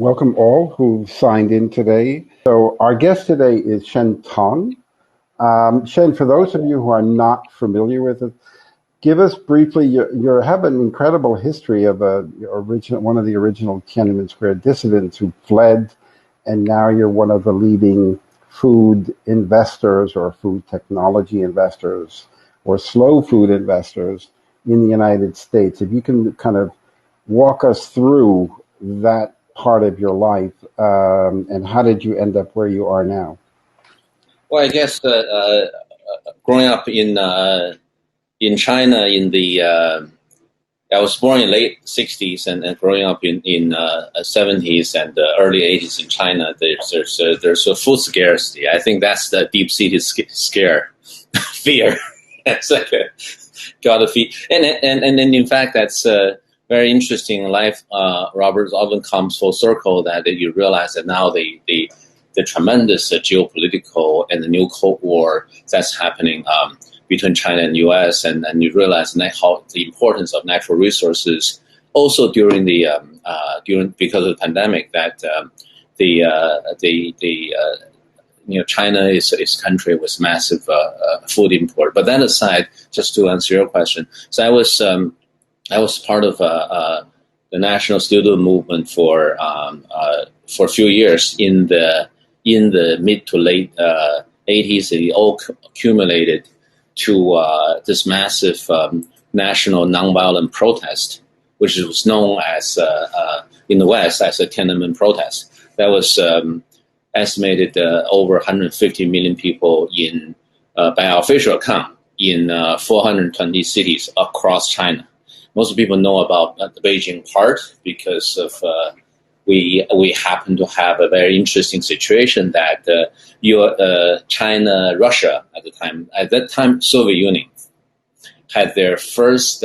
Welcome all who signed in today. So our guest today is Shen Tong. Shen, for those of you who are not familiar with it, give us briefly. You have an incredible history of one of the original Tiananmen Square dissidents who fled, and now you're one of the leading food investors or food technology investors or slow food investors in the United States. If you can kind of walk us through that part of your life, and how did you end up where you are now? Well, I guess growing up in China I was born in late 60s and growing up in 70s and early 80s in China. There's a food scarcity. I think that's the deep-seated scare, fear. It's like gotta feed, and in fact that's very interesting in life. Robert, often comes full circle that you realize that now the tremendous geopolitical and the new Cold War that's happening between China and U.S. and you realize how the importance of natural resources also during because of the pandemic that China is a country with massive food import. But that aside, just to answer your question, so I was part of the national student movement for a few years in the mid to late 80s. It all accumulated to this massive national nonviolent protest, which was known as in the West as a Tiananmen protest. That was estimated over 150 million people by our official account in 420 cities across China. Most people know about the Beijing part because of we happen to have a very interesting situation that China, Russia at that time Soviet Union, had their first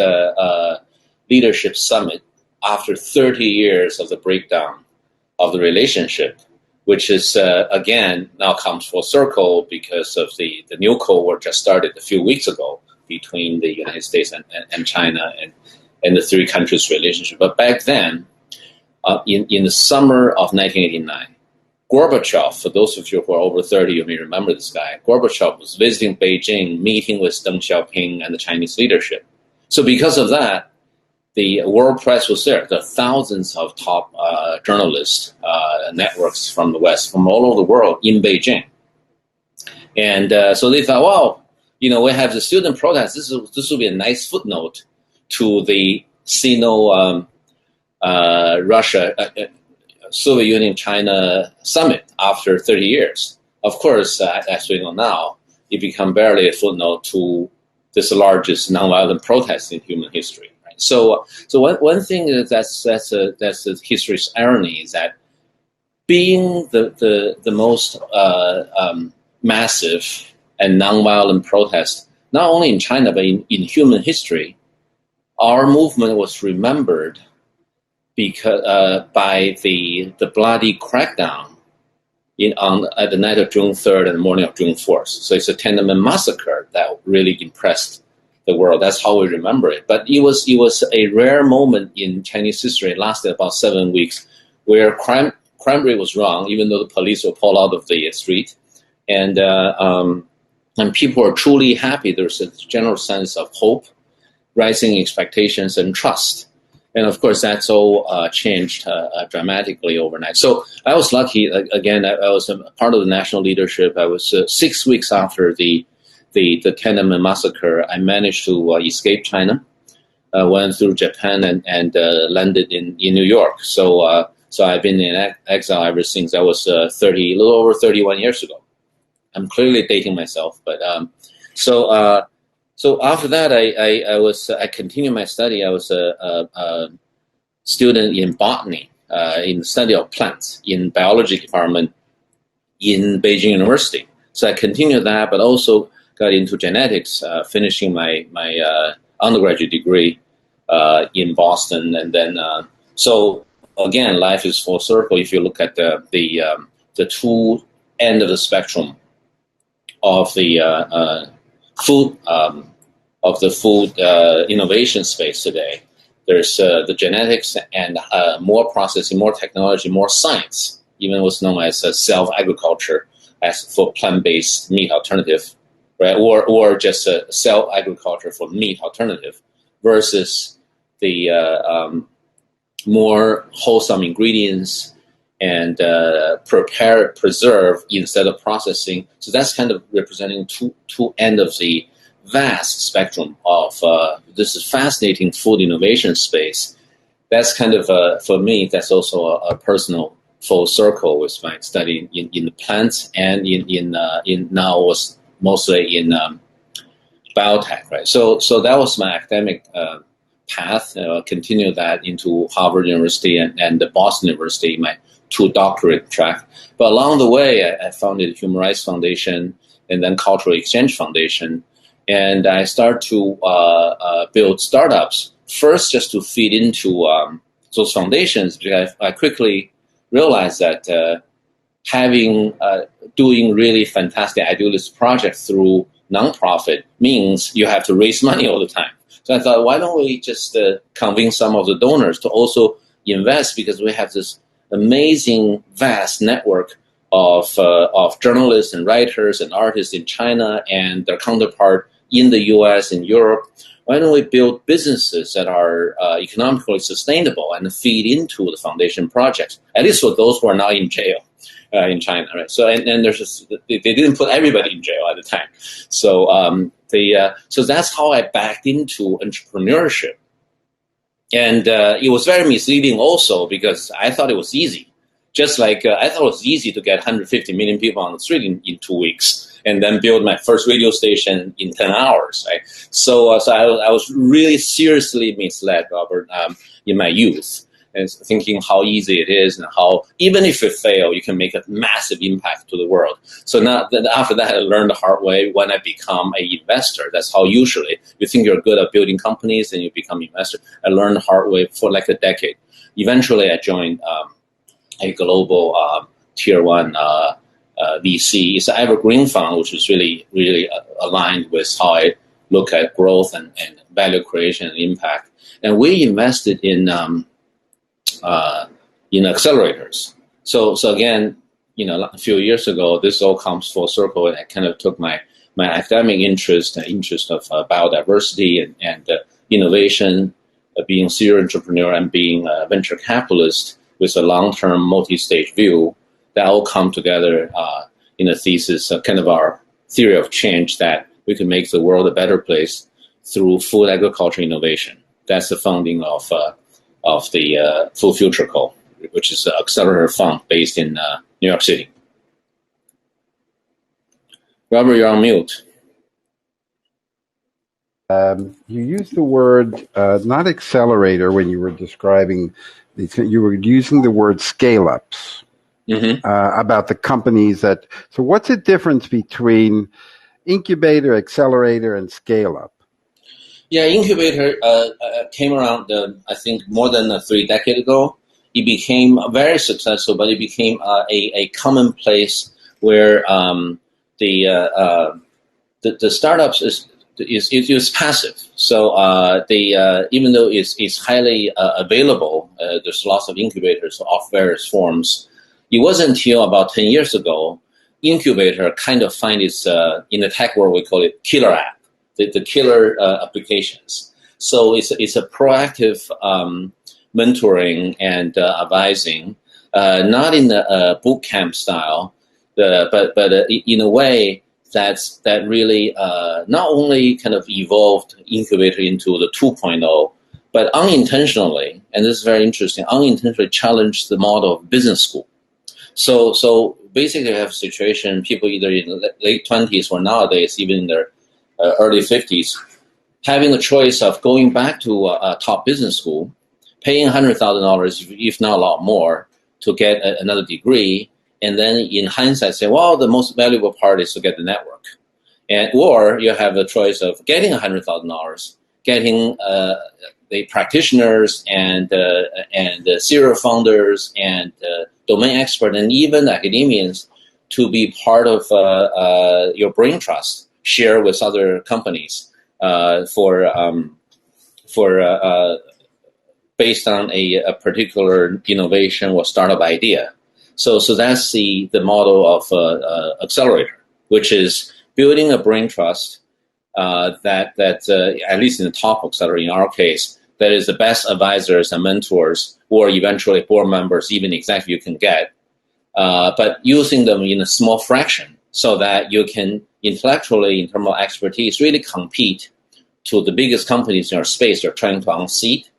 leadership summit after 30 years of the breakdown of the relationship, which is again now comes full circle because of the new Cold War just started a few weeks ago between the United States and China and the three countries' relationship. But back then, in the summer of 1989, Gorbachev, for those of you who are over 30, you may remember this guy, Gorbachev was visiting Beijing, meeting with Deng Xiaoping and the Chinese leadership. So because of that, the world press was there. There are thousands of top journalists, networks from the West, from all over the world in Beijing. And so they thought, well, we have the student protest. This will be a nice footnote to the Sino Russia, Soviet Union, China summit after 30 years. Of course, as we know now, it became barely a footnote to this largest nonviolent protest in human history. Right? So one thing that's a history's irony is that being the most massive and nonviolent protest, not only in China but in human history, our movement was remembered because by the bloody crackdown at the night of June 3rd and the morning of June 4th. So it's a Tiananmen massacre that really impressed the world. That's how we remember it. But it was a rare moment in Chinese history. It lasted about 7 weeks, where crime rate was wrong, even though the police were pulled out of the street, and people were truly happy. There's a general sense of hope, rising expectations, and trust. And of course, that's all changed dramatically overnight. So I was lucky. Again, I was a part of the national leadership. I was 6 weeks after the Tiananmen massacre. I managed to escape China, went through Japan, and landed in New York. So I've been in exile ever since. I was a little over 31 years ago. I'm clearly dating myself, but so after that, I continued my study. I was a student in botany, in the study of plants, in biology department in Beijing University. So I continued that, but also got into genetics, finishing my undergraduate degree in Boston, and then so again, life is full circle. If you look at the two end of the spectrum of the food innovation space today, There's the genetics and more processing, more technology, more science, even what's known as self-agriculture, as for plant-based meat alternative, right? Or just cell agriculture for meat alternative, versus the more wholesome ingredients and preserve instead of processing. So that's kind of representing two end of the vast spectrum of this is fascinating food innovation space. That's kind of for me. That's also a personal full circle with my study in the plants and in now was mostly in biotech, right? So that was my academic path. Continued that into Harvard University and the Boston University, my 2 doctorate track. But along the way, I founded Human Rights Foundation and then Cultural Exchange Foundation. And I started to build startups, first just to feed into those foundations, because I quickly realized that doing really fantastic idealist projects through nonprofit means you have to raise money all the time. So I thought, why don't we just convince some of the donors to also invest, because we have this amazing, vast network of journalists and writers and artists in China and their counterpart in the U.S. and Europe. Why don't we build businesses that are economically sustainable and feed into the foundation projects, at least for those who are not in jail in China, right? So and there's just, they didn't put everybody in jail at the time. So so that's how I backed into entrepreneurship. And it was very misleading also, because I thought it was easy. Just like I thought it was easy to get 150 million people on the street in 2 weeks, and then build my first radio station in 10 hours, right? So I was really seriously misled, Robert, in my youth, and thinking how easy it is and how, even if you fail, you can make a massive impact to the world. So now, after that, I learned the hard way when I become an investor. That's how usually you think you're good at building companies and you become an investor. I learned the hard way for like a decade. Eventually, I joined a global tier 1 VC. It's an evergreen fund, which is really, really aligned with how I look at growth and value creation and impact. And we invested in accelerators. So again, a few years ago, this all comes full circle, and I kind of took my academic interest of biodiversity and innovation, being serial entrepreneur and being a venture capitalist with a long-term multi-stage view. That all come together in a thesis, kind of our theory of change, that we can make the world a better place through food agriculture innovation. That's the founding of the Food Future Co., which is an accelerator fund based in New York City. Robert, you're on mute. You used the word not accelerator when you were describing you were using the word scale-ups. Mm-hmm. About the companies that. So what's the difference between incubator, accelerator, and scale-up? Yeah, incubator came around, I think, more than 3 decades ago. It became very successful, but it became a commonplace where the startups is passive. So even though it's highly available, there's lots of incubators of various forms. It wasn't until about 10 years ago, incubator kind of find its, in the tech world, we call it killer app, the killer applications. So it's a proactive mentoring and advising, not in the boot camp style, but in a way that really not only kind of evolved incubator into the 2.0, but unintentionally, and this is very interesting, unintentionally challenged the model of business school. So basically, you have a situation, people either in the late 20s or nowadays, even in their early 50s, having a choice of going back to a top business school, paying $100,000, if not a lot more, to get another degree, and then in hindsight say, well, the most valuable part is to get the network. Or you have a choice of getting $100,000, getting the practitioners and the serial founders and domain experts and even academians to be part of your brain trust, share with other companies for based on a particular innovation or startup idea. So that's the model of accelerator, which is building a brain trust that at least in the top accelerator, in our case, that is the best advisors and mentors, or eventually board members, even executive you can get, but using them in a small fraction so that you can intellectually, in terms of expertise, really compete to the biggest companies in our space you're trying to unseat,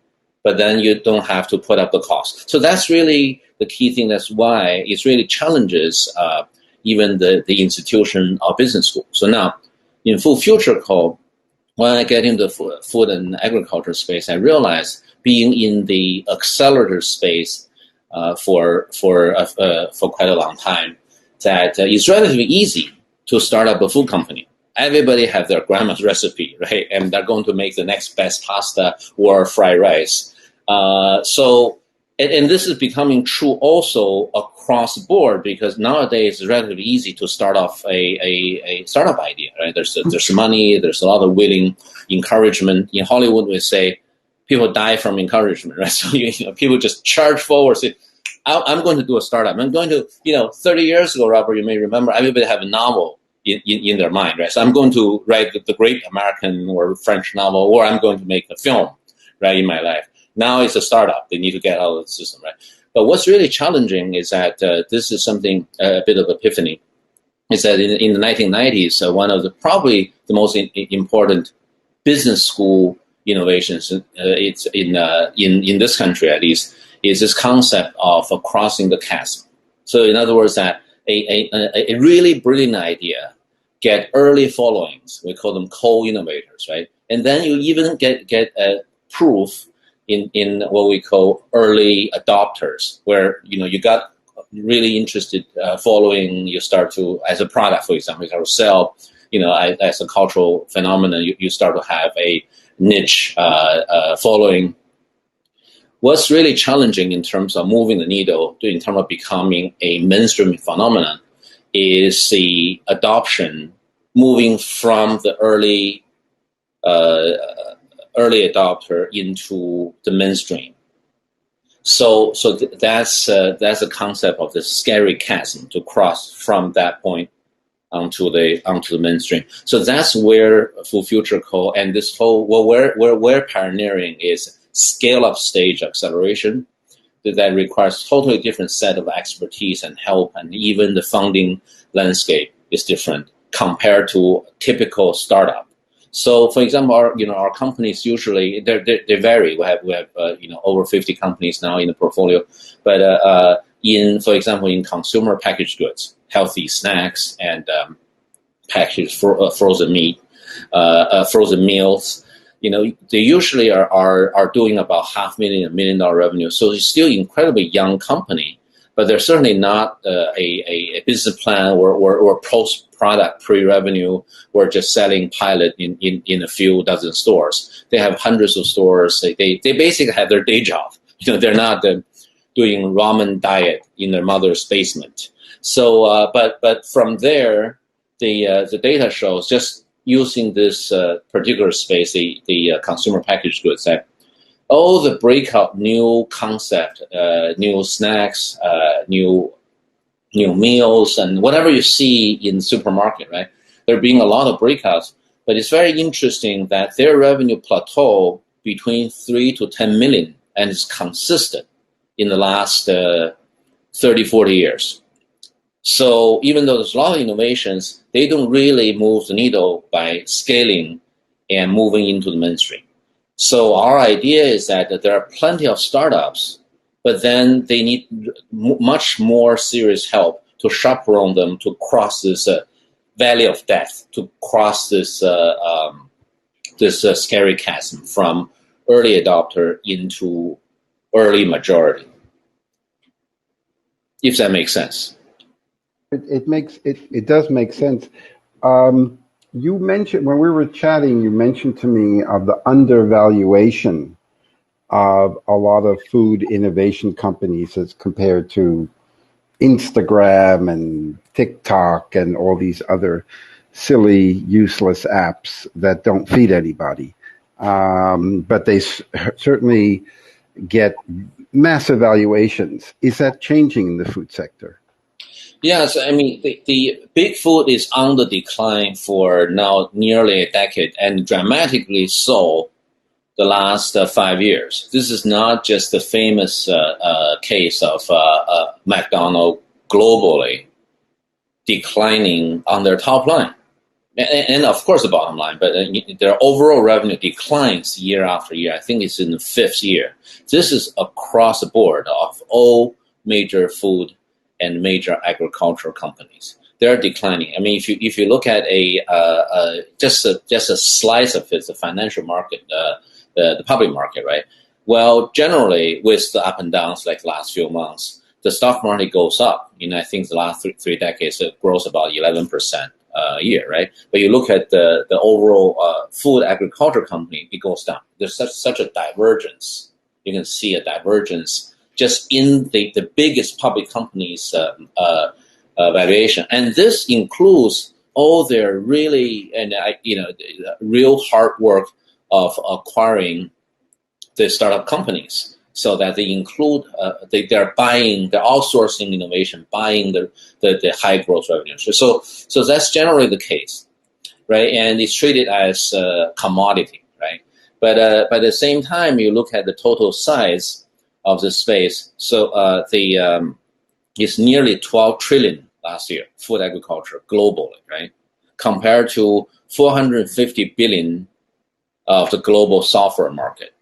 but then you don't have to put up the cost. So that's really the key thing. That's why it really challenges even the institution or business school. So now, in Full Future Co., when I get into the food and agriculture space, I realized being in the accelerator space for quite a long time, that it's relatively easy to start up a food company. Everybody have their grandma's recipe, right? And they're going to make the next best pasta or fried rice. And this is becoming true also across the board, because nowadays it's relatively easy to start off a startup idea, right? There's money, there's a lot of willing encouragement. In Hollywood, we say people die from encouragement, right? So people just charge forward, say, I'm going to do a startup. I'm going to, 30 years ago, Robert, you may remember, everybody had a novel in their mind, right? So I'm going to write the great American or French novel, or I'm going to make a film, right, in my life. Now it's a startup. They need to get out of the system, right? But what's really challenging is that this is something, a bit of epiphany, is that in the 1990s, one of probably the most important business school innovations, it's in this country at least, is this concept of crossing the chasm. So in other words, that a really brilliant idea get early followings. We call them co-innovators, right? And then you even get proof in what we call early adopters, where you got really interested following. You start to, as a product, for example, you start to sell. As a cultural phenomenon, you start to have a niche following. What's really challenging in terms of moving the needle, in terms of becoming a mainstream phenomenon, is the adoption moving from the early adopter into the mainstream. So that's a concept of the scary chasm to cross from that point onto the mainstream. So that's where Full Future Co. and this whole we're pioneering is scale-up stage acceleration that requires totally different set of expertise and help, and even the funding landscape is different compared to typical startup. So, for example, our companies usually they vary. We have over 50 companies now in the portfolio, but for example in consumer packaged goods, healthy snacks and packaged frozen meat, frozen meals. They usually are doing about $500,000, $1 million revenue. So it's still an incredibly young company, but they're certainly not a business plan or post-product pre-revenue or just selling pilot in a few dozen stores. They have hundreds of stores. They basically have their day job. They're not doing ramen diet in their mother's basement. So, but from there, the data shows, just using this particular space, the consumer packaged goods, that all the breakout new concept, new snacks, new meals, and whatever you see in the supermarket, right? There being a lot of breakouts, but it's very interesting that their revenue plateau between 3 to 10 million, and it's consistent in the last 30, 40 years. So even though there's a lot of innovations, they don't really move the needle by scaling and moving into the mainstream. So our idea is that there are plenty of startups, but then they need much more serious help to chaperone them to cross this valley of death, to cross this scary chasm from early adopter into early majority. If that makes sense. It does make sense. You mentioned, when we were chatting, you mentioned to me of the undervaluation of a lot of food innovation companies as compared to Instagram and TikTok and all these other silly, useless apps that don't feed anybody. But they certainly get massive valuations. Is that changing in the food sector? Yes, I mean, the big food is on the decline for now nearly a decade, and dramatically so the last 5 years. This is not just the famous case of McDonald's globally declining on their top line. And of course the bottom line, but their overall revenue declines year after year. I think it's in the fifth year. This is across the board of all major food and major agricultural companies. They're declining. I mean, if you look at just a slice of it, the financial market, the public market, right? Well, generally with the up and downs like last few months, the stock market goes up. I think the last three decades it grows about 11% a year, right? But you look at the overall food agriculture company, it goes down. There's such a divergence. You can see a divergence just in the biggest public companies' valuation, and this includes all their really real hard work of acquiring the startup companies. So that they include, they're outsourcing innovation, buying the high growth revenue. So that's generally the case, right? And it's treated as a commodity, right? But at the same time, you look at the total size of the space. So it's nearly 12 trillion last year, food agriculture globally, right? Compared to 450 billion of the global software market.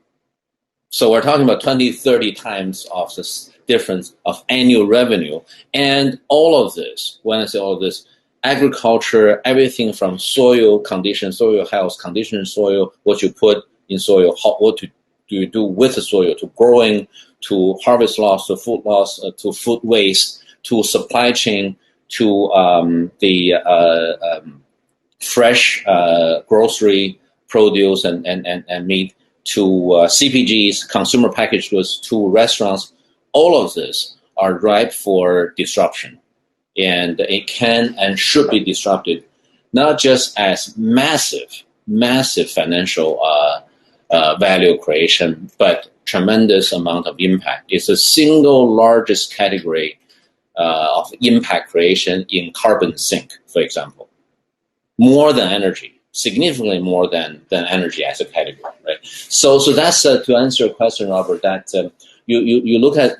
So we're talking about 20, 30 times of this difference of annual revenue. And all of this, when I say all of this, agriculture, everything from soil condition, soil health, condition soil, what you put in soil, what do you do with the soil, to growing, to harvest loss, to food waste, to supply chain, to the fresh grocery produce and meat, to CPGs, consumer packaged goods, to restaurants. All of this are ripe for disruption. And it can and should be disrupted, not just as massive financial value creation, but tremendous amount of impact. It's the single largest category of impact creation in carbon sink, for example. More than energy. Significantly more than energy as a category, right? So that's to answer your question, Robert. That you look at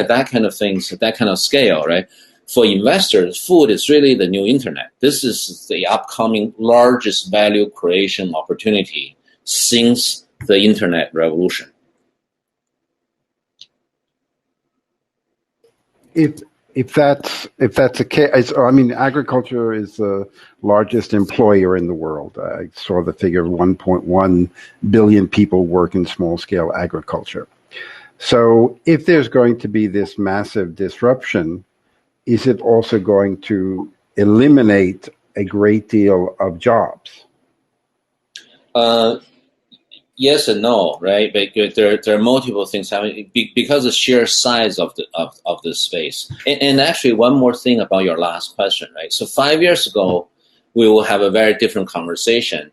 that kind of things, that kind of scale, right? For investors, food is really the new internet. This is the upcoming largest value creation opportunity since the internet revolution. If that's the case, I mean, agriculture is the largest employer in the world. I saw the figure of 1.1 billion people work in small-scale agriculture. So if there's going to be this massive disruption, is it also going to eliminate a great deal of jobs? Yes and no, right? But there are multiple things happening because of the sheer size of the space. And actually, one more thing about your last question, right? So 5 years ago, we will have a very different conversation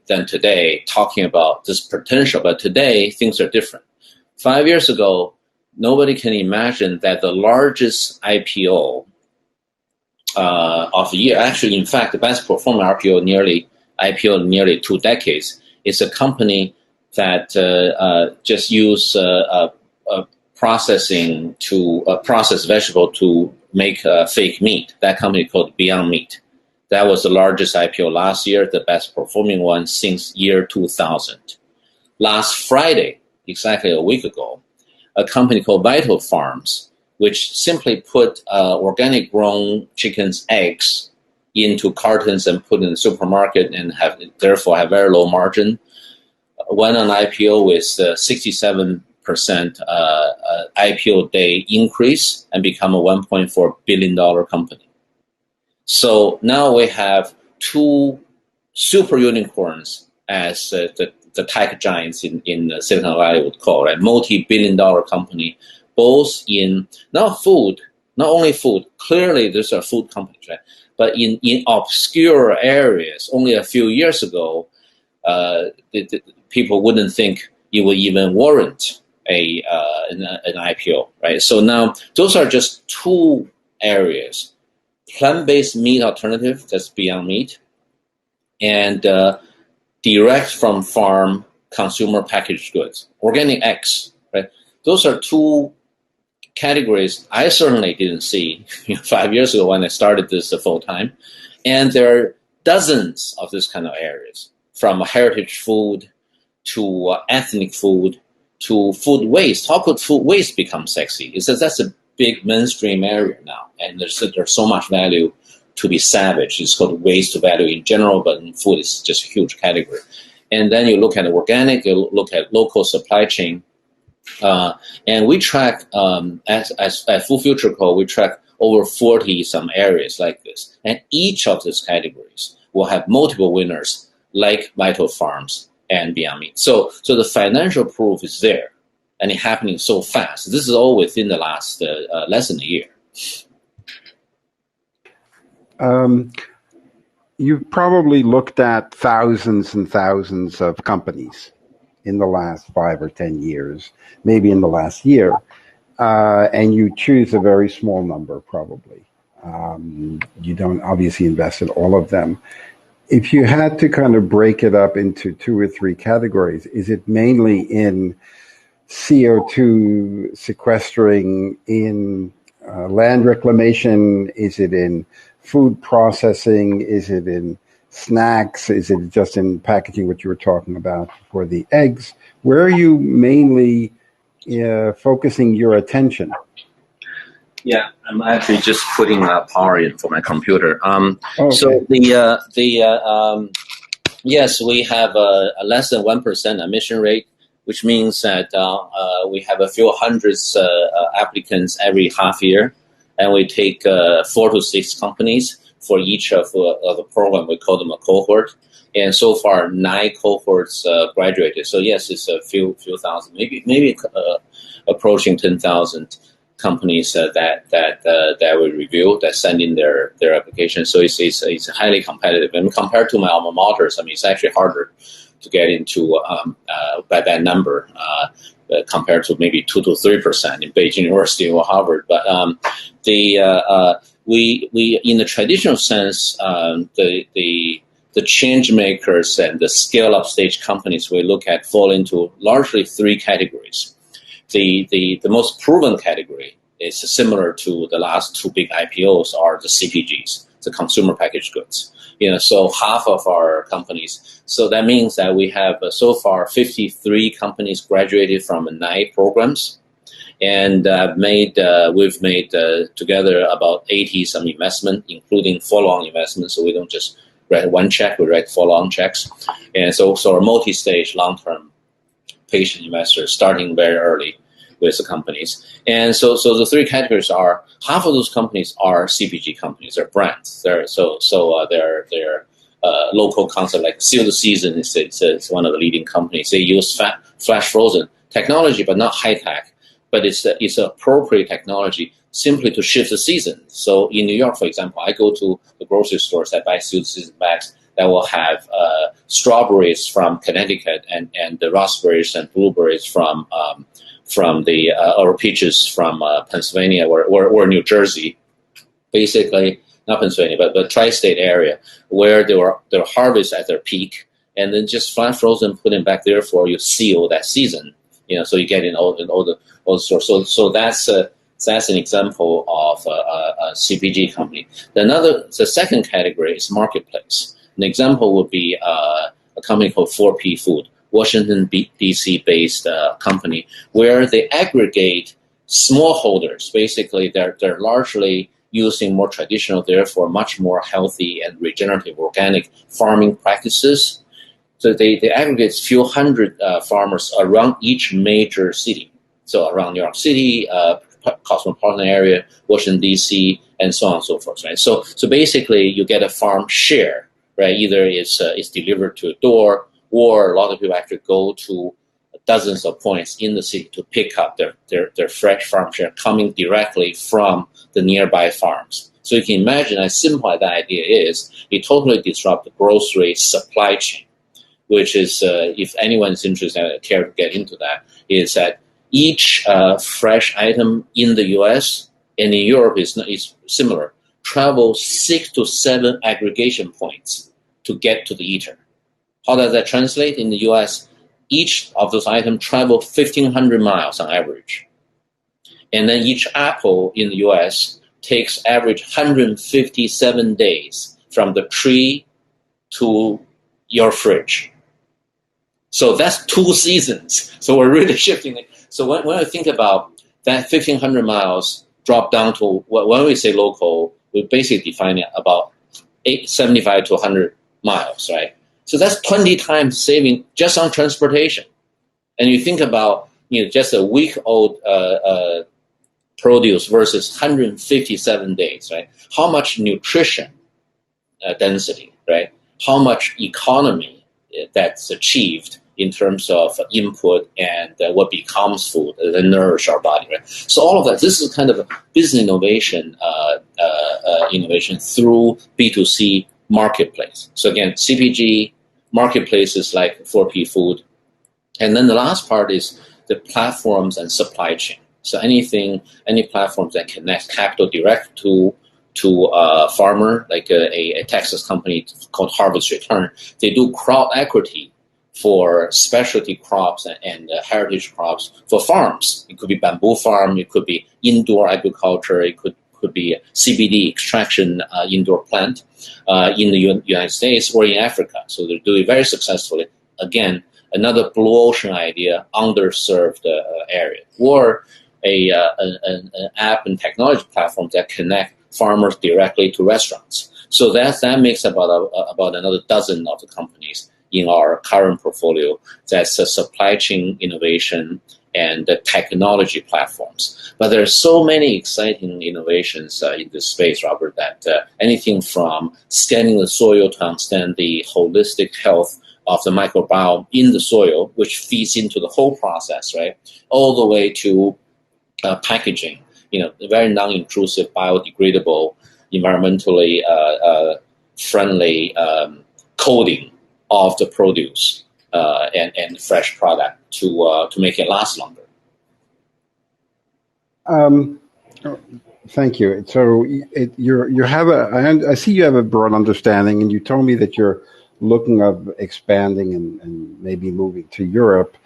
than today, talking about this potential. But today, things are different. 5 years ago, nobody can imagine that the largest IPO of the year, actually, in fact, the best performing IPO nearly 2 decades, is a company that just use processing to process vegetable to make fake meat. That company called Beyond Meat. That was the largest IPO last year, the best performing one since year 2000. Last Friday, exactly a week ago, a company called Vital Farms, which simply put organic grown chickens' eggs into cartons and put in the supermarket and therefore have very low margin, went on IPO with 67% IPO day increase and become a $1.4 billion company. So now we have two super unicorns, as the tech giants in Silicon Valley would call, right? Multi-billion-dollar company, both in not only food. Clearly, these are food companies, right? But in obscure areas, only a few years ago, the people wouldn't think it will even warrant an IPO, right? So now those are just two areas: plant-based meat alternative, that's Beyond Meat, and direct from farm consumer packaged goods, organic eggs, right? Those are two categories I certainly didn't see 5 years ago when I started this full time, and there are dozens of this kind of areas, from heritage food to ethnic food to food waste. How could food waste become sexy? It says that's a big mainstream area now, and there's so much value to be savage. It's called waste to value in general, but in food is just a huge category. And then you look at organic, you look at local supply chain, and we track at Full Future Co. We track over 40 some areas like this, and each of these categories will have multiple winners like Vital Farms and Beyond Meat. So the financial proof is there, and it's happening so fast. This is all within the last less than a year. You've probably looked at thousands and thousands of companies in the last 5 or 10 years, maybe in the last year, and you choose a very small number probably. You don't obviously invest in all of them. If you had to kind of break it up into 2 or 3 categories, is it mainly in CO2 sequestering, in land reclamation? Is it in food processing? Is it in snacks? Is it just in packaging, what you were talking about for the eggs? Where are you mainly focusing your attention? Yeah, I'm actually just putting power in for my computer. Okay. So yes, we have a less than 1% emission rate, which means that we have a few hundreds applicants every half year, and we take 4 to 6 companies for each of the program. We call them a cohort, and so far 9 cohorts graduated. So yes, it's a few thousand, maybe approaching 10,000 companies that we review, that send in their application. So it's highly competitive, and compared to my alma maters, I mean, it's actually harder to get into by that number compared to maybe 2 to 3% in Beijing University or Harvard. But we in the traditional sense, the change makers and the scale up stage companies we look at fall into largely 3 categories. The most proven category is similar to the last 2 big IPOs are the CPGs, the consumer packaged goods. So half of our companies. So that means that we have so far 53 companies graduated from 9 programs, and we've made together about 80 some investment, including follow-on investment. So we don't just write one check; we write follow-on checks, and so our multi-stage, long-term patient investors starting very early with the companies. And so the 3 categories are, half of those companies are CPG companies, they're brands. They're local concept, like Seal the Season is one of the leading companies. They use flash frozen technology, but not high tech, but it's appropriate technology simply to shift the season. So in New York, for example, I go to the grocery stores, I buy Seal the Season bags that will have strawberries from Connecticut and the raspberries and blueberries from the or peaches from Pennsylvania or New Jersey, basically not Pennsylvania, but the tri-state area where their harvest at their peak, and then just flash frozen, put them back there for you seal that season. So you get in all the stores. So that's an example of a CPG company. The second category is marketplace. An example would be a company called 4P Food, Washington, D.C. based company, where they aggregate smallholders. Basically, they're largely using more traditional, therefore much more healthy and regenerative organic farming practices. So they aggregate a few hundred farmers around each major city. So around New York City, cosmopolitan area, Washington, D.C., and so on and so forth. Right. So basically, you get a farm share. Right. Either it's delivered to a door, or a lot of people actually go to dozens of points in the city to pick up their fresh farm share coming directly from the nearby farms. So you can imagine how simple that idea is. It totally disrupts the grocery supply chain. which is, if anyone's interested and care to get into that, is that each fresh item in the U.S. and in Europe is similar, travel 6 to 7 aggregation points to get to the eater. How does that translate? In the U.S., each of those items travel 1,500 miles on average. And then each apple in the U.S. takes average 157 days from the tree to your fridge. So that's 2 seasons. So we're really shifting it. So when I think about that 1,500 miles drop down to, when we say local, we basically define it about 75 to 100 miles, right? So that's 20 times saving just on transportation. And you think about, just a week-old produce versus 157 days, right? How much nutrition density, right? How much economy that's achieved in terms of input and what becomes food that nourish our body, right? So all of that, this is kind of a business innovation, innovation through B2C marketplace. So again, CPG, marketplaces like 4P Food. And then the last part is the platforms and supply chain. So any platforms that connects capital direct to a farmer, like a Texas company called Harvest Return, they do crop equity for specialty crops and heritage crops for farms. It could be bamboo farm, it could be indoor agriculture, it could be a CBD extraction indoor plant in the United States or in Africa. So they're doing very successfully. Again, another blue ocean idea, underserved area, or an app and technology platform that connect farmers directly to restaurants. So that makes about another dozen of the companies in our current portfolio. That's a supply chain innovation and the technology platforms. But there are so many exciting innovations in this space, Robert, that anything from scanning the soil to understand the holistic health of the microbiome in the soil, which feeds into the whole process, right? All the way to packaging, very non-intrusive, biodegradable, environmentally friendly coating of the produce and fresh product to make it last longer. Thank you. So I see you have a broad understanding, and you told me that you're looking of expanding and maybe moving to Europe.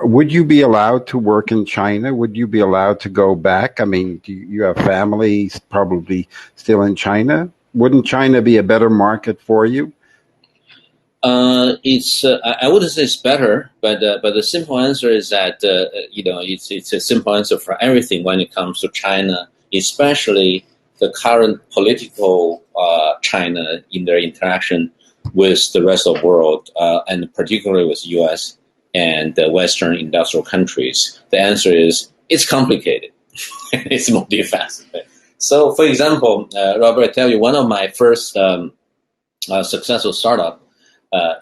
Would you be allowed to work in China? Would you be allowed to go back? I mean, do you have family probably still in China? Wouldn't China be a better market for you? I wouldn't say it's better, but the simple answer is that it's a simple answer for everything when it comes to China, especially the current political China in their interaction with the rest of the world, and particularly with the U.S. and the Western industrial countries. The answer is it's complicated. It's multifaceted. So, for example, Robert, I tell you, one of my first successful startup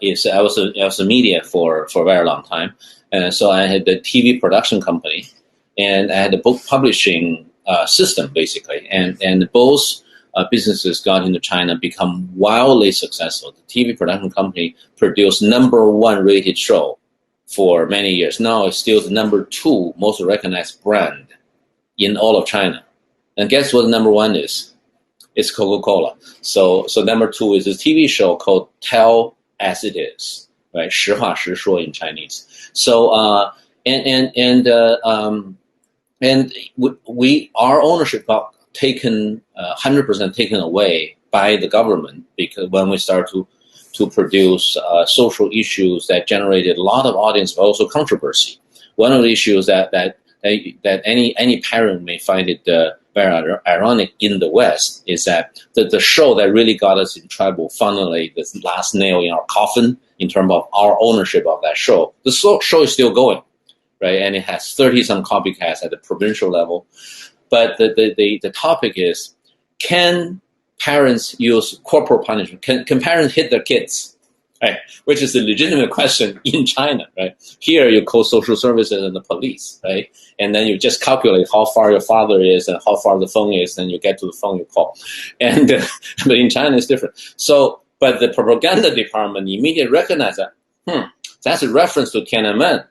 is I was a media for a very long time, and so I had the TV production company, and I had a book publishing system basically, and both businesses got into China, become wildly successful. The TV production company produced #1 rated show for many years. Now it's still the #2 most recognized brand in all of China. And guess what #1 is? It's Coca-Cola. So #2 is a TV show called Tell As It Is, right? 实话实说 in Chinese. So our ownership got taken 100% taken away by the government, because when we start to produce social issues that generated a lot of audience, but also controversy. One of the issues that any parent may find it very ironic in the West is that the show that really got us in trouble, finally, the last nail in our coffin in terms of our ownership of that show. The show is still going, right? And it has 30-some copycats at the provincial level. But the topic is, can parents use corporal punishment? Can parents hit their kids? Right, which is a legitimate question in China, right? Here you call social services and the police, right? And then you just calculate how far your father is and how far the phone is, and you get to the phone you call. And but in China it's different. So But the propaganda department immediately recognized that, that's a reference to Tiananmen,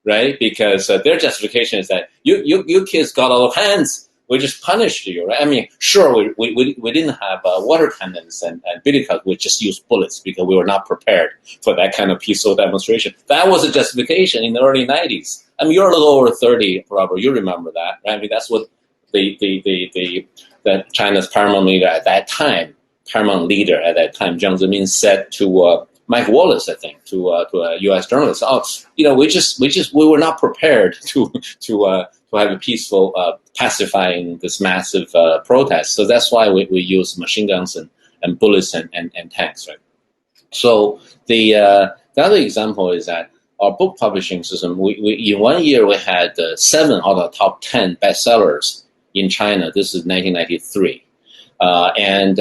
right? Because their justification is that you kids got out of hands. We just punished you, right? I mean, sure, we didn't have water cannons and billy clubs. We just used bullets because we were not prepared for that kind of peaceful demonstration. That was a justification in the early 90s. I mean, you're a little over 30, Robert. You remember that, right? I mean, that's what the China's paramount leader at that time, Jiang Zemin, said to Mike Wallace, I think, to a U.S. journalist. Oh, we were not prepared to have a peaceful pacifying this massive protest. So that's why we use machine guns and bullets and tanks, right? So the other example is that our book publishing system, we in 1 year we had 7 out of the top 10 bestsellers in China. This is 1993. And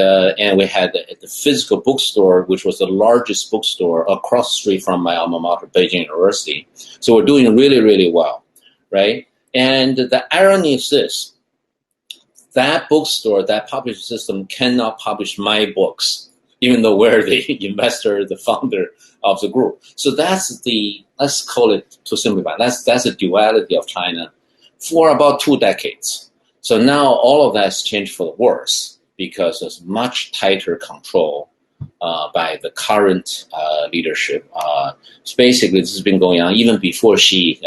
we had the physical bookstore, which was the largest bookstore across the street from my alma mater, Beijing University. So we're doing really, really well, right? And the irony is this: that bookstore, that publishing system cannot publish my books, even though we're the investor, the founder of the group. So that's let's call it, to simplify, that's the duality of China for about 2 decades. So now all of that has changed for the worse, because there's much tighter control by the current leadership. So basically, this has been going on even before Xi,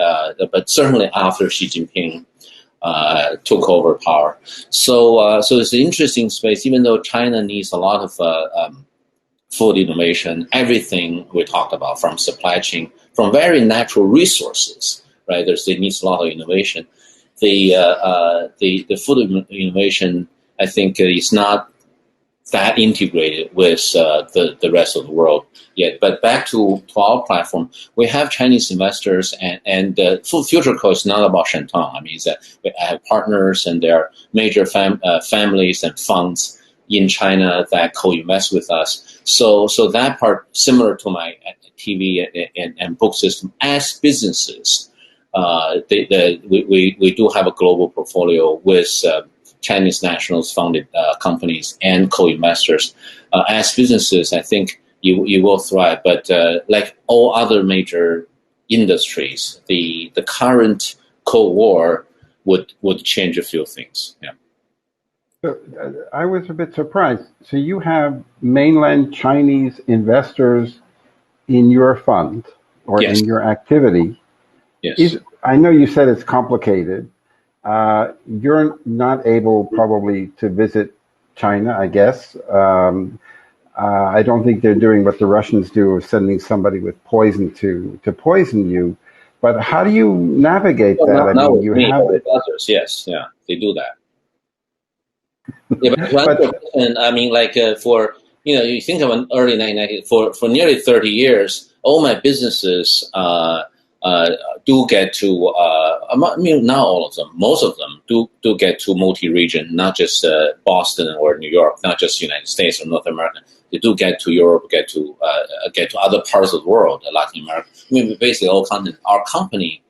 but certainly after Xi Jinping took over power. So it's an interesting space, even though China needs a lot of food innovation, everything we talked about, from supply chain, from very natural resources, right? It needs a lot of innovation. The food innovation, I think, is not that integrated with the rest of the world yet. But back to our platform, we have Chinese investors, and Future Co is not about Shen Tong. I mean, it's that we have partners, and there are major families and funds in China that co-invest with us. So that part, similar to my TV and book system, as businesses, we do have a global portfolio with Chinese nationals funded companies and co-investors. As businesses, I think you will thrive. But like all other major industries, the current Cold War would change a few things. Yeah. So, I was a bit surprised. So you have mainland Chinese investors in your fund or Yes. in your activity. Yes. I know you said it's complicated. You're not able probably to visit China, I guess. I don't think they're doing what the Russians do, of sending somebody with poison to poison you. But how do you navigate that? Not with me, but with others. Yes, yeah, they do that. Yeah, but to answer your question, I mean, like for you think of an early 1990s, for nearly 30 years, all my businesses do get to, I mean, not all of them, most of them do get to multi-region, not just Boston or New York, not just United States or North America. They do get to Europe, get to other parts of the world, Latin America. I mean, basically all continents. Our company,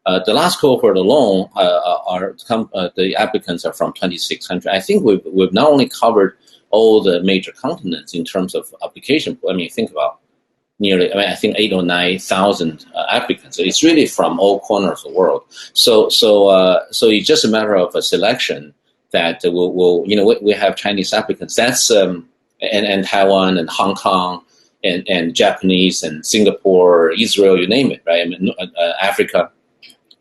the last cohort alone, the applicants are from 26 countries. I think we've not only covered all the major continents in terms of application. I mean, think about I think 8,000 or 9,000 applicants. It's really from all corners of the world. So it's just a matter of a selection that we have Chinese applicants. That's and Taiwan and Hong Kong and Japanese and Singapore, Israel, you name it, right? I mean, Africa,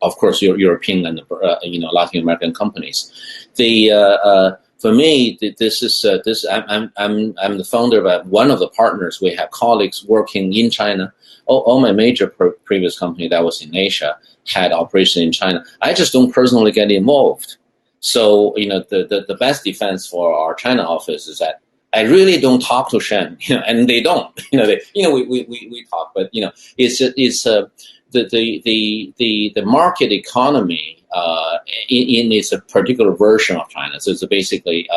of course, European and Latin American companies. For me, this is I'm the founder of one of the partners. We have colleagues working in China. All my major previous company that was in Asia had operation in China. I just don't personally get involved. So the best defense for our China office is that I really don't talk to Shen, and they don't. We talk, but it's the market economy in its a particular version of China. So it's basically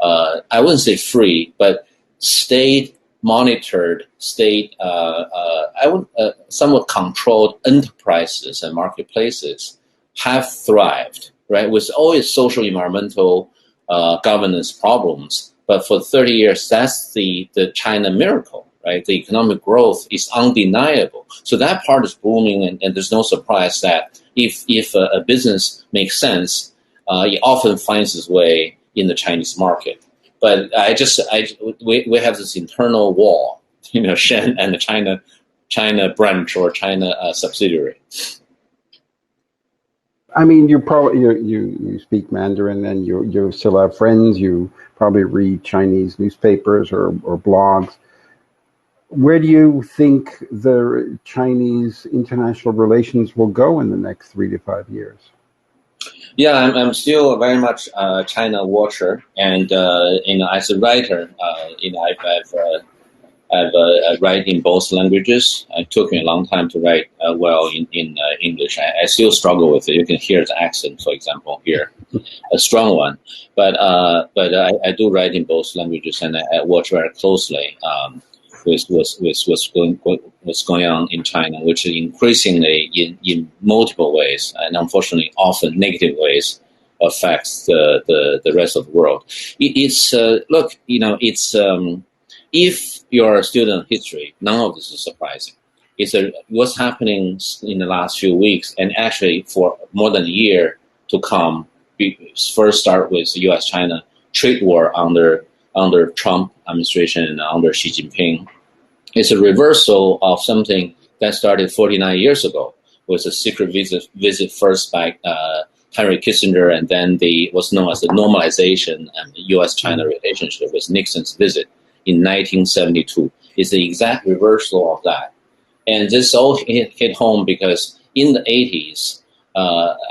I wouldn't say free, but state monitored, somewhat controlled enterprises and marketplaces have thrived, right? With always social, environmental, governance problems, But for 30 years, that's the China miracle, right? The economic growth is undeniable. So that part is booming, and there's no surprise that if a business makes sense, it often finds its way in the Chinese market. But we have this internal wall, Shen and the China branch or China subsidiary. I mean, you speak Mandarin, and you still have friends. You probably read Chinese newspapers or blogs. Where do you think the Chinese international relations will go in the next 3 to 5 years? Yeah, I'm still very much a China watcher, and as a writer, I've write in both languages. It took me a long time to write well in English. I still struggle with it. You can hear the accent, for example, here, a strong one. But I do write in both languages, and I watch very closely with what's going on in China, which is increasingly in multiple ways, and unfortunately often negative ways, affects the rest of the world. If you're a student of history, none of this is surprising. What's happening in the last few weeks, and actually for more than a year to come. We first start with the U.S.-China trade war under Trump administration and under Xi Jinping. It's a reversal of something that started 49 years ago, with a secret visit first by Henry Kissinger, and then what's known as the normalization and the U.S.-China relationship with Nixon's visit in 1972. It's the exact reversal of that. And this all hit home because in the 80s,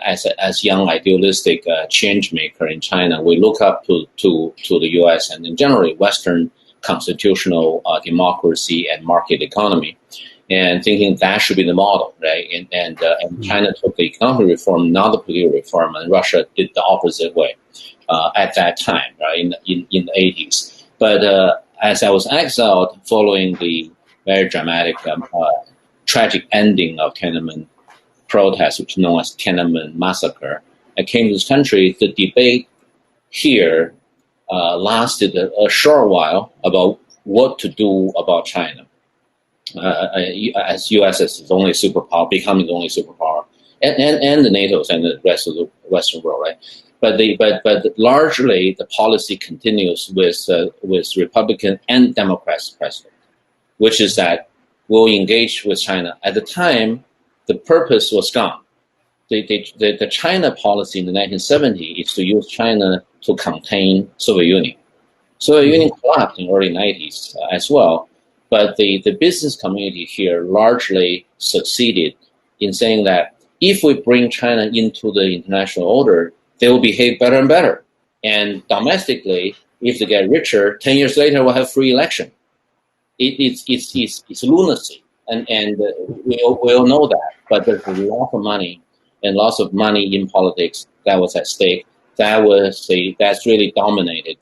as young idealistic change maker in China, we look up to the U.S. and in generally Western constitutional democracy and market economy, and thinking that should be the model, right? And China took the economic reform, not the political reform, and Russia did the opposite way at that time, right? In the 80s. But as I was exiled following the very dramatic, tragic ending of Tiananmen protests, which is known as Tiananmen Massacre, I came to this country. The debate here lasted a short while about what to do about China. As U.S. as the only superpower, becoming the only superpower, and the NATO's and the rest of the Western world, right? But largely the policy continues with Republican and Democrats president, which is that we'll engage with China. At the time, the purpose was gone. The China policy in the 1970s is to use China to contain Soviet Union. Soviet Union collapsed in the early 90s as well, but the business community here largely succeeded in saying that if we bring China into the international order, they will behave better and better. And domestically, if they get richer, 10 years later we'll have free election. It's lunacy, and we all know that. But there's a lot of money and lots of money in politics that was at stake. That's really dominated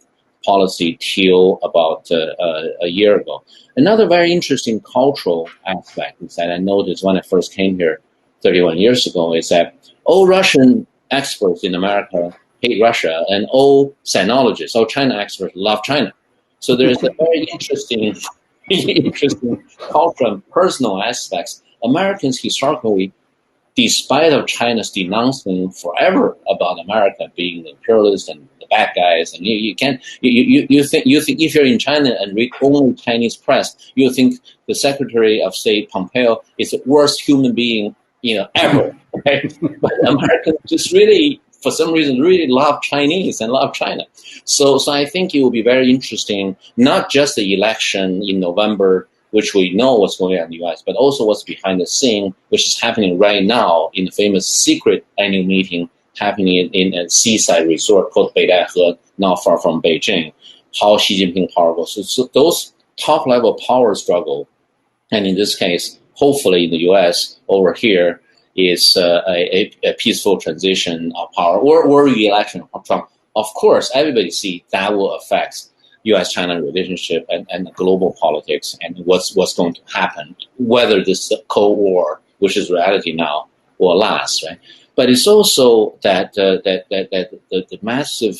policy till about a year ago. Another very interesting cultural aspect is that I noticed when I first came here 31 years ago is that all Russian experts in America hate Russia, and all sinologists, all China experts love China. So there's a very interesting cultural and personal aspects. Americans historically, despite of China's denouncing forever about America being the imperialists and the bad guys, and you think if you're in China and read only Chinese press, you think the Secretary of State Pompeo is the worst human being ever. Right? But Americans just really, for some reason, really love Chinese and love China. So I think it will be very interesting, not just the election in November, which we know what's going on in the U.S., but also what's behind the scene, which is happening right now in the famous secret annual meeting happening in a seaside resort called Beidaihe, not far from Beijing, how Xi Jinping power goes. So those top-level power struggle, and in this case, hopefully in the U.S., over here, is a peaceful transition of power or re-election of Trump. Of course, everybody sees that will affect U.S.-China relationship and global politics and what's going to happen, whether this Cold War, which is reality now, will last, right? But it's also that the massive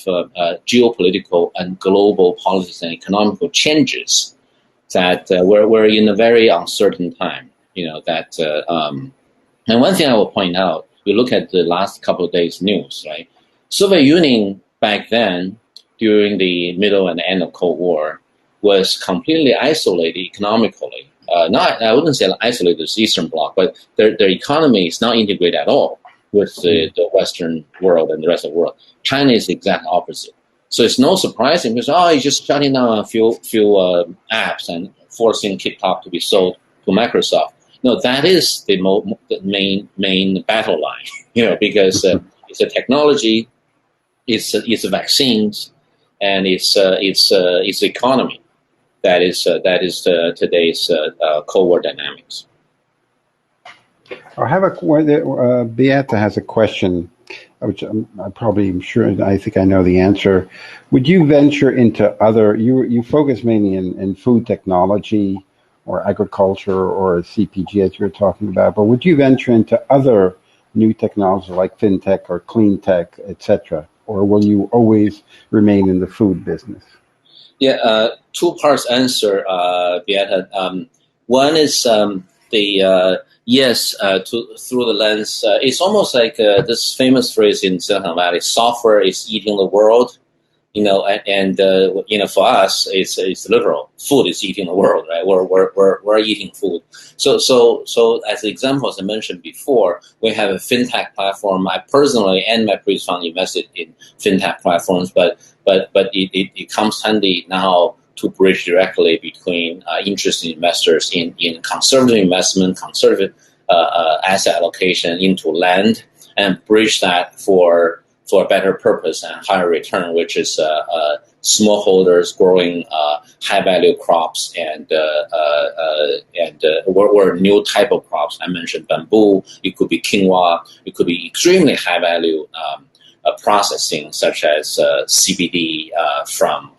geopolitical and global politics and economical changes that we're in a very uncertain time. And one thing I will point out, we look at the last couple of days' news, right? Soviet Union back then, during the middle and end of Cold War, was completely isolated economically. Not, I wouldn't say isolated as Eastern Bloc, but their economy is not integrated at all with the Western world and the rest of the world. China is the exact opposite. So it's no surprising because, you're just shutting down a few apps and forcing TikTok to be sold to Microsoft. No, that is the main battle line, because it's a technology, it's vaccines, and it's economy that is today's Cold War dynamics. I have Beata has a question, which I think I know the answer. Would you venture into other? You focus mainly in food technology, or agriculture, or CPG, as you were talking about, but would you venture into other new technologies like fintech or clean tech, etc., or will you always remain in the food business? Yeah, two parts answer, Beata. One is yes, through the lens. It's almost like this famous phrase in Silicon Valley: "Software is eating the world." And for us, it's literal. Food is eating the world, right? We're eating food. So as an example, as I mentioned before, we have a fintech platform. I personally and my previous fund invested in fintech platforms, but it comes handy now to bridge directly between interested investors in conservative investment, conservative asset allocation into land, and bridge that for a better purpose and higher return, which is smallholders growing high value crops and or new type of crops. I mentioned bamboo. It could be quinoa. It could be extremely high value processing, such as CBD from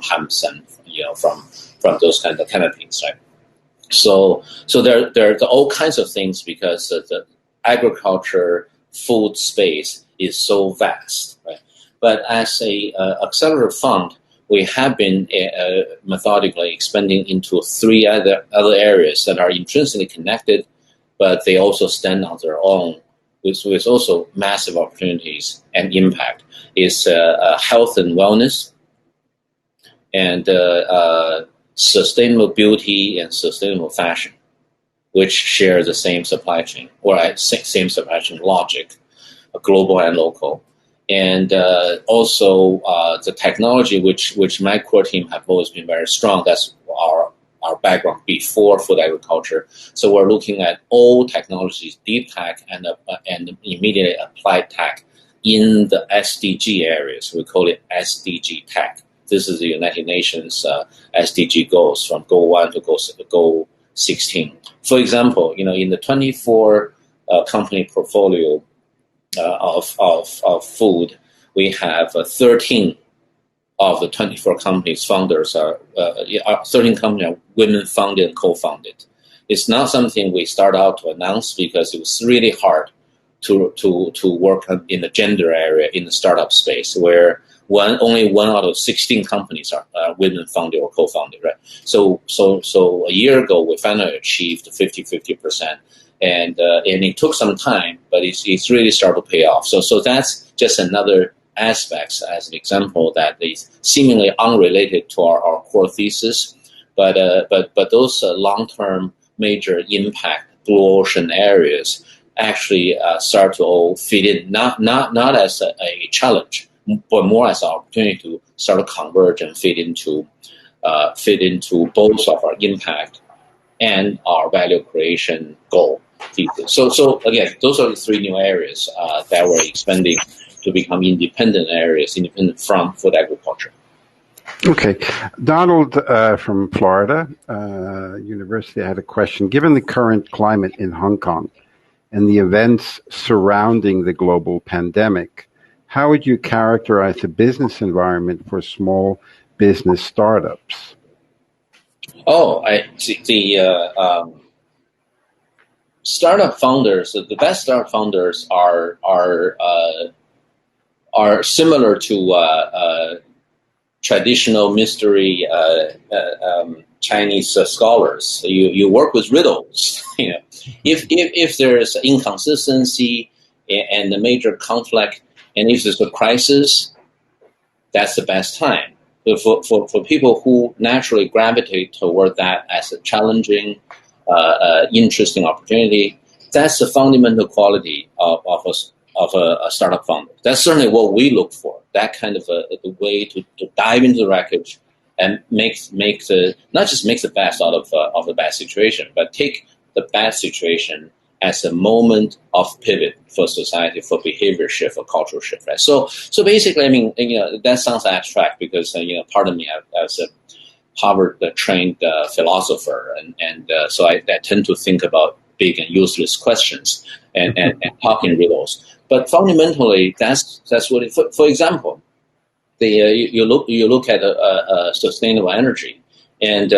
hemp and from those kind of things, right? So there are all kinds of things because the agriculture food space is so vast, right? But as a accelerator fund, we have been methodically expanding into three other areas that are intrinsically connected, but they also stand on their own, with also massive opportunities and impact. Is health and wellness, and sustainable beauty and sustainable fashion, which share the same supply chain, or same supply chain logic, global and local. And also the technology, which my core team have always been very strong. That's our background before food agriculture. So we're looking at all technologies, deep tech and immediately applied tech in the SDG areas. We call it SDG tech. This is the United Nations SDG goals, from Goal 1 to Goal 16. For example, in the 24 company portfolio of food, we have 13 of the 24 companies founders are 13 companies are women founded and co-founded. It's not something we start out to announce because it was really hard to work in the gender area in the startup space, where only 1 out of 16 companies are women founded or co-founded, right? So a year ago we finally achieved 50%. And it took some time, but it's really started to pay off. So that's just another aspect, as an example, that is seemingly unrelated to our core thesis, but those long-term major impact blue ocean areas actually start to all fit in, not as a challenge, but more as an opportunity to start to converge and fit into both of our impact and our value creation goal. So again, those are the three new areas that we're expanding to become independent areas, independent from food agriculture. Okay. Donald from Florida University had a question. Given the current climate in Hong Kong and the events surrounding the global pandemic, how would you characterize the business environment for small business startups? Oh, I see. startup founders, the best startup founders are similar to traditional mystery Chinese scholars. You work with riddles. If there's inconsistency and a major conflict, and if there's a crisis, that's the best time. For people who naturally gravitate toward that as a challenging, interesting opportunity, that's the fundamental quality of a startup founder. That's certainly what we look for. That kind of a way to dive into the wreckage and make not just make the best out of the bad situation, but take the bad situation as a moment of pivot for society, for behavior shift, for cultural shift, right? So basically, I mean, that sounds abstract because pardon me, as a Harvard-trained philosopher, and so I tend to think about big and useless questions and talking riddles. But fundamentally, that's what it. For example, you look at sustainable energy, and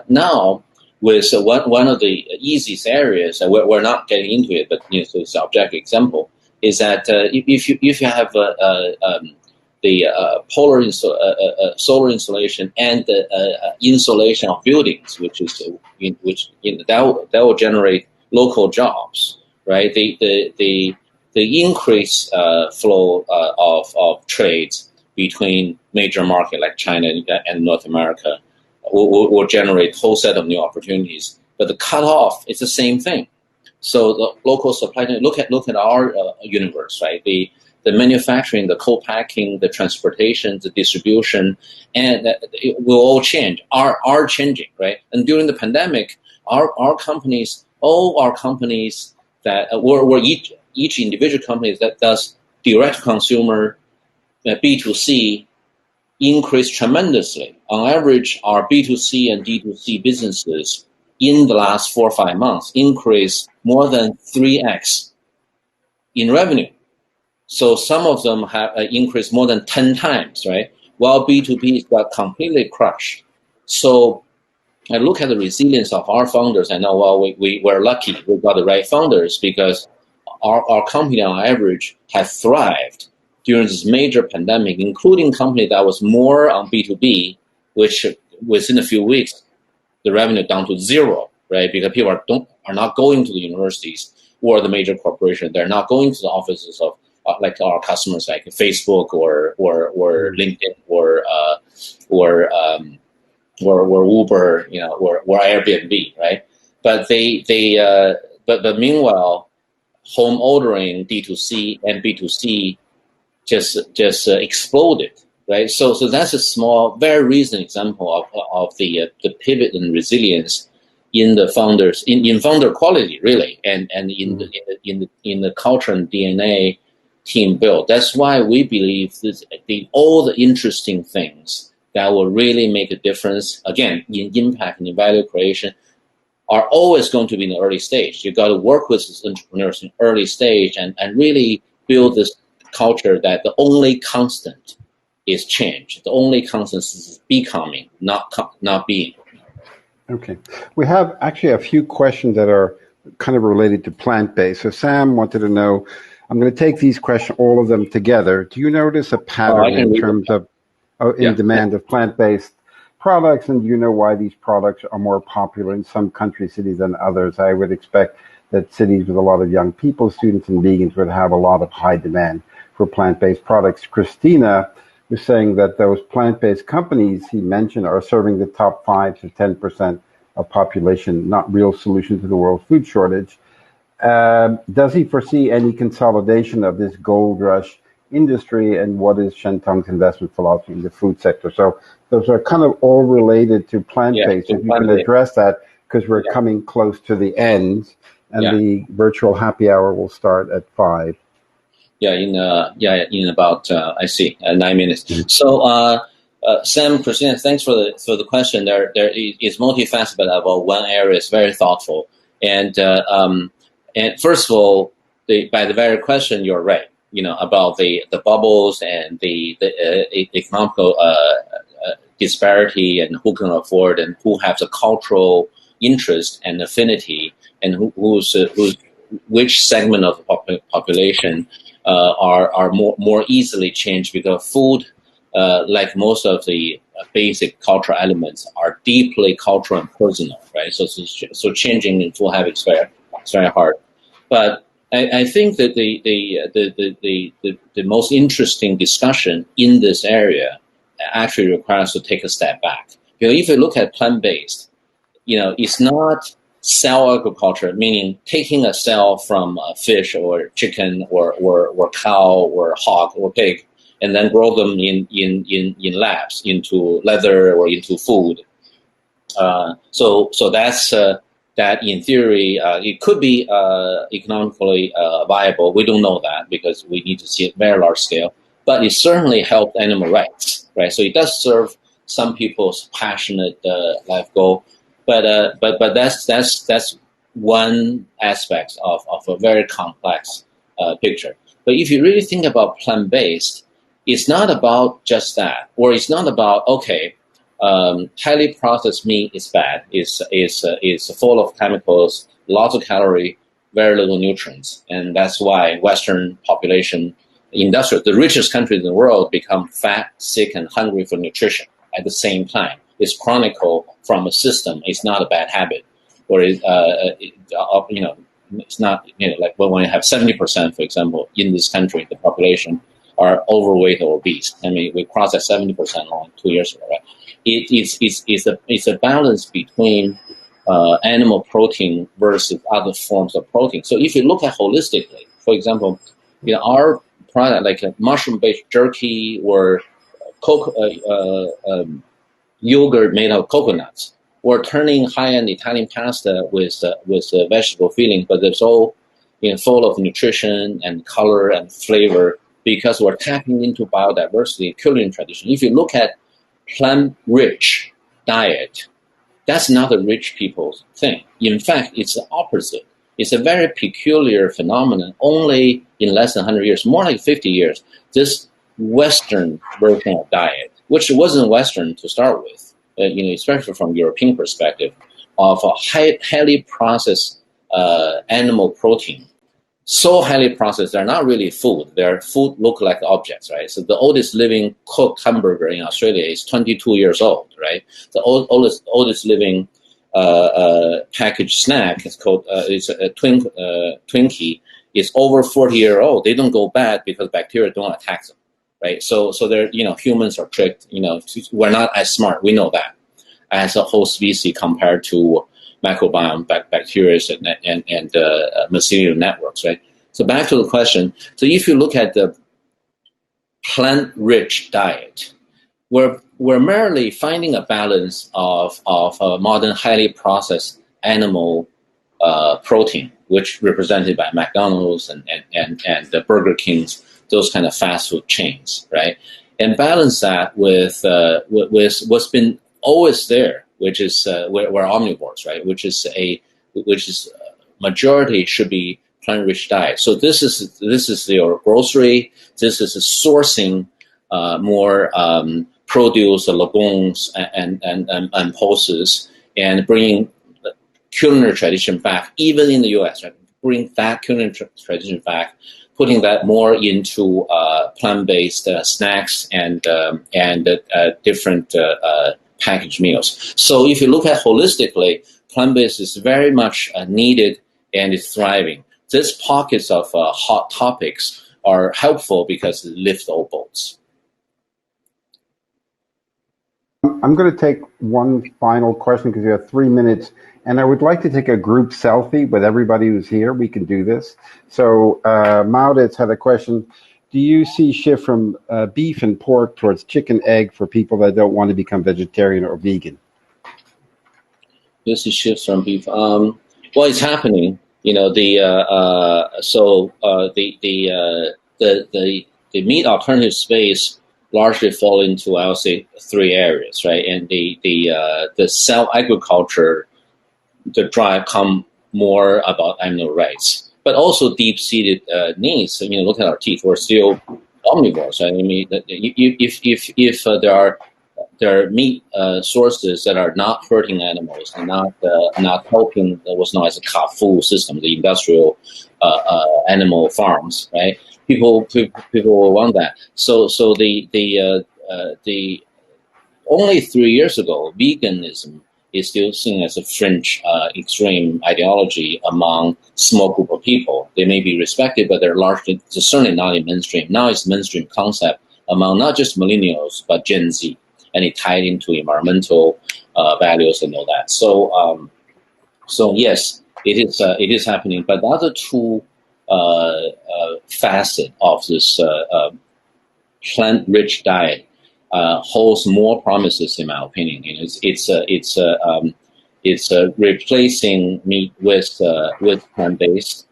now with one of the easiest areas, and we're not getting into it, but so it's an objective example, is that if you have the solar insulation and the insulation of buildings, that will generate local jobs, right? The increased flow of trades between major markets like China and North America will generate a whole set of new opportunities. But the cutoff is the same thing. So the local supply chain, look at our universe, right? The manufacturing, the co-packing, the transportation, the distribution, and it will all change, are changing, right? And during the pandemic, all our companies that were each individual company that does direct consumer, B2C, increased tremendously. On average, our B2C and D2C businesses in the last 4 or 5 months increased more than 3x in revenue. So some of them have increased more than 10 times, right? While B2B got completely crushed. So I look at the resilience of our founders. I know, well, we're lucky we got the right founders because our company on average have thrived during this major pandemic, including company that was more on B2B, which within a few weeks, the revenue down to zero, right? Because people are not going to the universities or the major corporations. They're not going to the offices of like our customers, like Facebook or LinkedIn or Uber, or Airbnb, right? But but meanwhile, home ordering D2C and B2C just exploded, right? So that's a small, very recent example of the pivot and resilience in the founders, in founder quality, really, and in the culture and DNA team built. That's why we believe all the interesting things that will really make a difference, again, in impact and in value creation, are always going to be in the early stage. You got to work with these entrepreneurs in early stage and really build this culture that the only constant is change. The only constant is becoming, not being. Okay. We have actually a few questions that are kind of related to plant-based. So Sam wanted to know, I'm going to take these questions, all of them together. Do you notice a pattern in terms of demand of plant-based products, and do you know why these products are more popular in some country cities than others? I would expect that cities with a lot of young people, students and vegans, would have a lot of high demand for plant-based products. Christina was saying that those plant-based companies he mentioned are serving the top 5 to 10% of population, not real solution to the world food shortage. Does he foresee any consolidation of this gold rush industry, and what is Shen Tong's investment philosophy in the food sector? So those are kind of all related to plant-based. If you can address that, because we're coming close to the end, and the virtual happy hour will start at 5. In about 9 minutes. Mm-hmm. So Sam, Christina, thanks for the question. There is multifaceted about one area. Is very thoughtful, and first of all, by the very question, you're right. About the bubbles and the economical disparity and who can afford and who has a cultural interest and affinity and which segment of the population are more easily changed, because food, like most of the basic cultural elements, are deeply cultural and personal, right? So changing in food habits is very hard. But I think that the most interesting discussion in this area actually requires to take a step back. If you look at plant-based, it's not cell agriculture, meaning taking a cell from a fish or chicken or cow or hog or pig, and then grow them in labs into leather or into food. So that's that in theory it could be economically viable. We don't know that because we need to see it very large scale. But it certainly helped animal rights, right? So it does serve some people's passionate life goal. But that's one aspect of a very complex picture. But if you really think about plant-based, it's not about just that, or it's not about, okay, highly processed meat is bad. It's full of chemicals, lots of calorie, very little nutrients, and that's why Western population, the richest countries in the world, become fat, sick, and hungry for nutrition at the same time. It's chronicle from a system. It's not a bad habit, or it's not like when you have 70%, for example, in this country, the population are overweight or obese. I mean, we crossed at 70% only 2 years ago, right? It's a balance between animal protein versus other forms of protein. So if you look at holistically, for example, our product like a mushroom-based jerky or yogurt made of coconuts, or turning high-end Italian pasta with vegetable filling, but it's all full of nutrition and color and flavor because we're tapping into biodiversity, culinary tradition. If you look at plant-rich diet, that's not a rich people's thing. In fact, it's the opposite. It's a very peculiar phenomenon. Only in less than 100 years, more like 50 years, this Western version of diet, which wasn't Western to start with, especially from European perspective, of a highly processed animal protein. So highly processed, they're not really food. Their food look like objects, right? So the oldest living cooked hamburger in Australia is 22 years old, right? The oldest living packaged snack is called it's a Twinkie, is over 40-year old. They don't go bad because bacteria don't attack them, right? So they're humans are tricked. We're not as smart. We know that as a whole species compared to microbiome, bacteria, and mycelial networks, right? So back to the question. So if you look at the plant-rich diet, we're merely finding a balance of modern, highly processed animal protein, which represented by McDonald's and the Burger Kings, those kind of fast food chains, right? And balance that with what's been always there, which is we're omnivores, right? Which is majority should be plant-rich diet. So this is your grocery. This is sourcing more produce, legumes, and pulses, and bringing culinary tradition back, even in the U.S. Right? Bring that culinary tradition back, putting that more into plant-based snacks and different packaged meals. So if you look at holistically, plant-based is very much needed and is thriving. These pockets of hot topics are helpful because they lift all boats. I'm going to take one final question because you have 3 minutes, and I would like to take a group selfie with everybody who's here. We can do this. So Mauditz had a question. Do you see shift from beef and pork towards chicken, egg for people that don't want to become vegetarian or vegan? You see shifts from beef. Well, it's happening. The meat alternative space largely fall into, I would say, 3 areas, right? And the cell agriculture, the drive come more about animal rights, but also deep-seated needs. Look at our teeth; we're still omnivores. Right? I mean, if there are there are meat sources that are not hurting animals and not helping what's known as a kafu system, the industrial animal farms, right? People will want that. So the only 3 years ago, veganism is still seen as a fringe, extreme ideology among small group of people. They may be respected, but they're certainly not in mainstream. Now it's mainstream concept among not just millennials, but Gen Z, and it tied into environmental values and all that. So yes, it is happening. But the other two facet of this plant-rich diet holds more promises, in my opinion. You know, it's replacing meat with plant-based.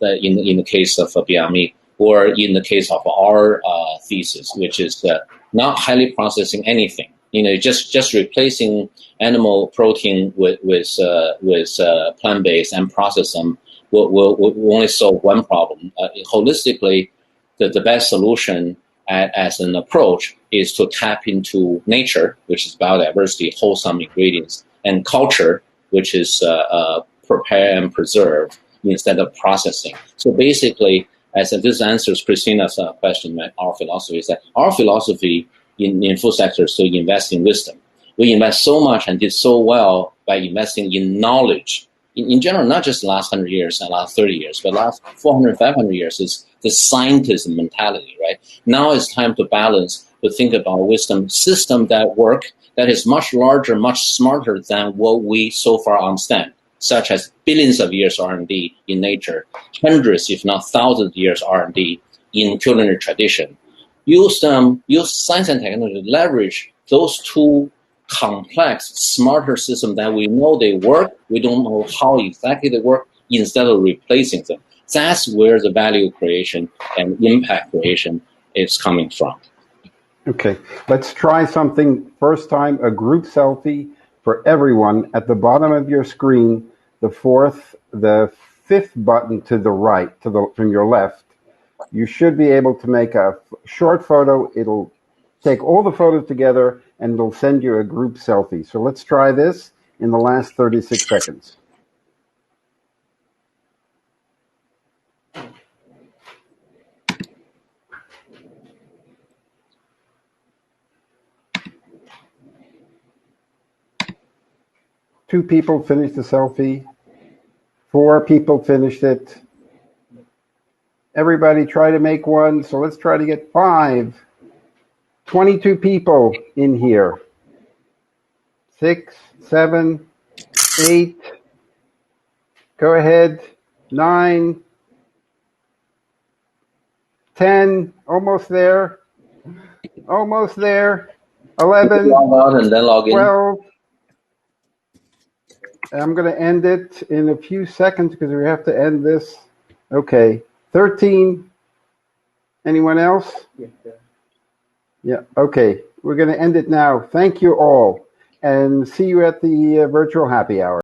In the case of Beyond Meat, or in the case of our thesis, which is not highly processing anything. You know, just replacing animal protein with plant-based and process them will only solve one problem. Holistically, the best solution as an approach is to tap into nature, which is biodiversity, wholesome ingredients, and culture, which is prepare and preserve instead of processing. So basically, as this answers Christina's question, our philosophy is that our philosophy in food sector is to invest in wisdom. We invest so much and did so well by investing in knowledge. In general, not just the last 100 years and last 30 years, but last 400, 500 years is the scientism mentality, right? Now it's time to balance, to think about wisdom system that work, that is much larger, much smarter than what we so far understand, such as billions of years R&D in nature, hundreds, if not thousands of years R&D in culinary tradition. Use science and technology to leverage those two complex, smarter systems that we know they work, we don't know how exactly they work, instead of replacing them. That's where the value creation and impact creation is coming from. Okay, let's try something. First time, a group selfie for everyone. At the bottom of your screen, the fifth button to the right, from your left, you should be able to make a short photo. It'll take all the photos together and it'll send you a group selfie. So let's try this in the last 36 seconds. Two people finished the selfie. 4 people finished it. Everybody try to make one. So let's try to get 5. 22 people in here. 6, 7, 8. Go ahead. 9, 10. Almost there. Almost there. 11. Log out and then log in. 12. I'm going to end it in a few seconds because we have to end this. Okay. 13. Anyone else? Yeah. Okay. We're going to end it now. Thank you all, and see you at the virtual happy hour.